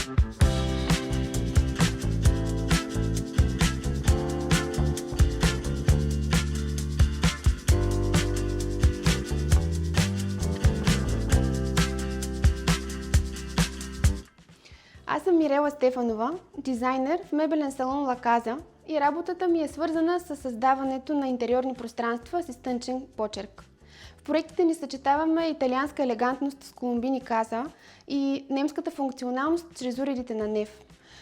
Аз съм Мирела Стефанова, дизайнер в мебелен салон La Casa и работата ми е свързана с създаването на интериорни пространства с изтънчен почерк. В проектите ни съчетаваме италианска елегантност с колумбини каза и немската функционалност чрез уредите на Неф,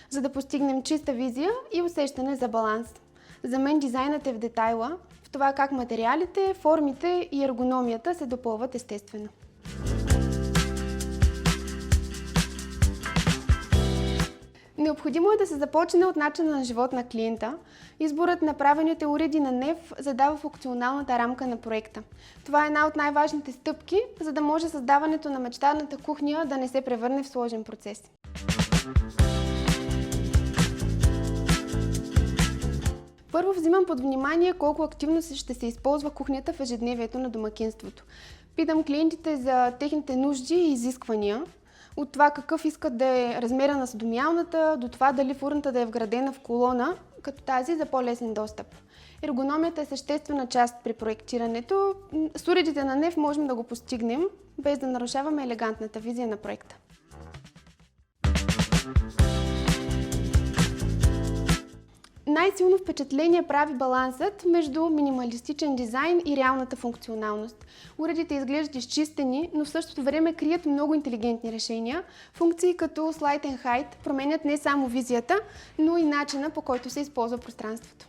за да постигнем чиста визия и усещане за баланс. За мен дизайнът е в детайла, в това как материалите, формите и ергономията се допълват естествено. Необходимо е да се започне от начина на живот на клиента. Изборът на правилните уреди на Неф задава функционалната рамка на проекта. Това е една от най-важните стъпки, за да може създаването на мечтаната кухня да не се превърне в сложен процес. Първо взимам под внимание колко активно ще се използва кухнята в ежедневието на домакинството. Питам клиентите за техните нужди и изисквания. От това какъв искат да е размера на съдомиалната, до това дали фурната да е вградена в колона, като тази за по-лесен достъп. Ергономията е съществена част при проектирането. С уредите на Неф можем да го постигнем, без да нарушаваме елегантната визия на проекта. Най-силно впечатление прави балансът между минималистичен дизайн и реалната функционалност. Уредите изглеждат изчистени, но в същото време крият много интелигентни решения. Функции като Slide and Hide променят не само визията, но и начина, по който се използва пространството.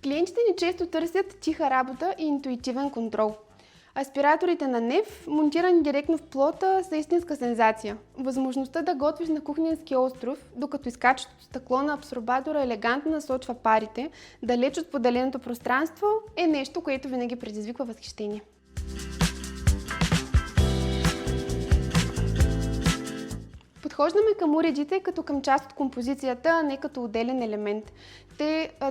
Клиентите ни често търсят тиха работа и интуитивен контрол. Аспираторите на Неф, монтирани директно в плота, са истинска сензация. Възможността да готвиш на кухненски остров, докато изкачващото стъкло на абсорбатора елегантно насочва парите, далеч от поделеното пространство, е нещо, което винаги предизвиква възхищение. Подхождаме към уредите като към част от композицията, а не като отделен елемент.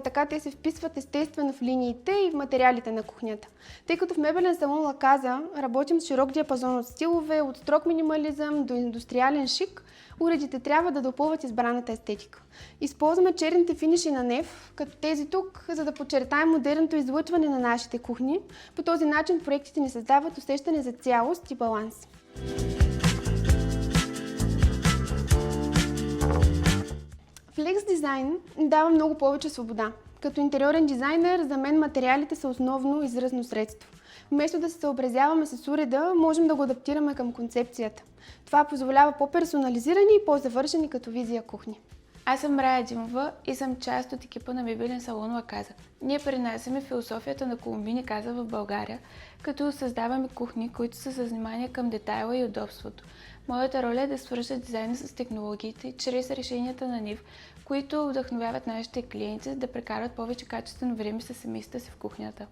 Така те се вписват естествено в линиите и в материалите на кухнята. Тъй като в мебелен салон La Casa работим с широк диапазон от стилове, от строг минимализъм до индустриален шик, уредите трябва да допълват избраната естетика. Използваме черните финиши на Неф, като тези тук, за да подчертаем модерното излъчване на нашите кухни. По този начин проектите ни създават усещане за цялост и баланс. Flex дизайн дава много повече свобода. Като интериорен дизайнер, за мен материалите са основно изразно средство. Вместо да се съобразяваме с уреда, можем да го адаптираме към концепцията. Това позволява по-персонализирани и по-завършени като визия кухни. Аз съм Рая Димова и съм част от екипа на мебелен салон La Casa. Ние пренасяме философията на колумбини каза в България, като създаваме кухни, които са с внимание към детайла и удобството. Моята роля е да свържа дизайна с технологиите чрез решенията на Неф, които вдъхновяват нашите клиенти да прекарат повече качествено време с семействата си в кухнята.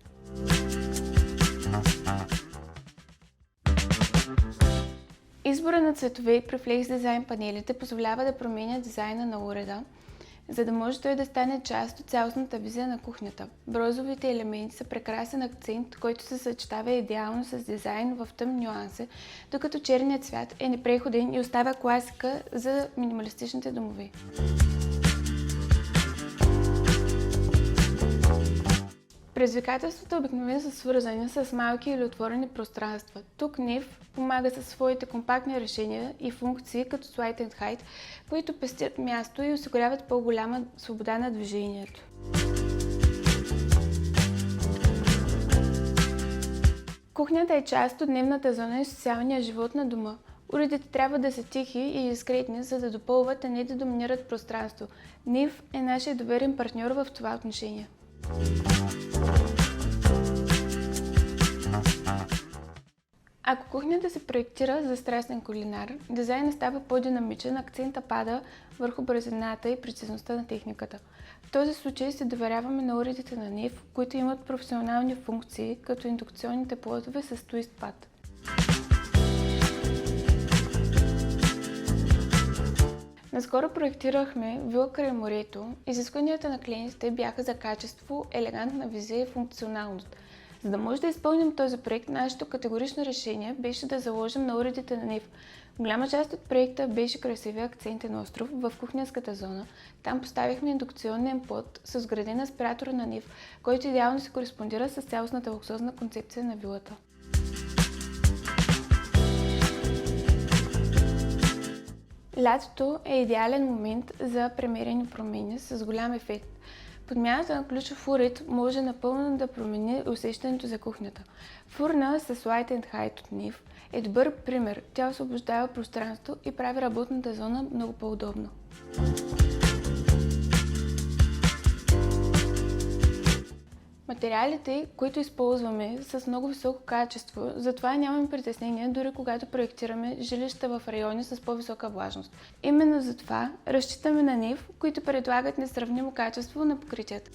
Избора на цветове при Flex дизайн панелите позволява да променя дизайна на уреда, за да може той да стане част от цялостната визия на кухнята. Бронзовите елементи са прекрасен акцент, който се съчетава идеално с дизайн в тъмни нюанси, докато черният цвят е непреходен и оставя класика за минималистичните домове. Предизвикателствата обикновено са свързани с малки или отворени пространства. Тук Неф помага със своите компактни решения и функции като Slide and Hide, които пестят място и осигуряват по-голяма свобода на движението. Кухнята е част от дневната зона и социалния живот на дома. Уредите трябва да са тихи и дискретни, за да допълват, а не да доминират пространство. Неф е нашия доверен партньор в това отношение. Ако кухнята се проектира за страстен кулинар, дизайнът става по-динамичен, акцента пада върху бързината и прецизността на техниката. В този случай се доверяваме на уредите на Неф, които имат професионални функции, като индукционните плотове с твист пад. Наскоро проектирахме вила край морето. Изискванията на клиентите бяха за качество, елегантна визия и функционалност. За да може да изпълним този проект, нашето категорично решение беше да заложим на уредите на НИФ. Голяма част от проекта беше красивия акцентен остров в кухненската зона. Там поставихме индукционен под с вграден аспиратор на НИФ, който идеално се кореспондира с цялостната луксозна концепция на вилата. Лятото е идеален момент за премерени промени с голям ефект. Подмяната на ключов уред може напълно да промени усещането за кухнята. Фурна с Light and Height от НИФ е добър пример. Тя освобождава пространство и прави работната зона много по-удобна. Материалите, които използваме, са с много високо качество, затова нямаме притеснение дори когато проектираме жилища в райони с по-висока влажност. Именно затова разчитаме на НИФ, които предлагат несравнимо качество на покритията.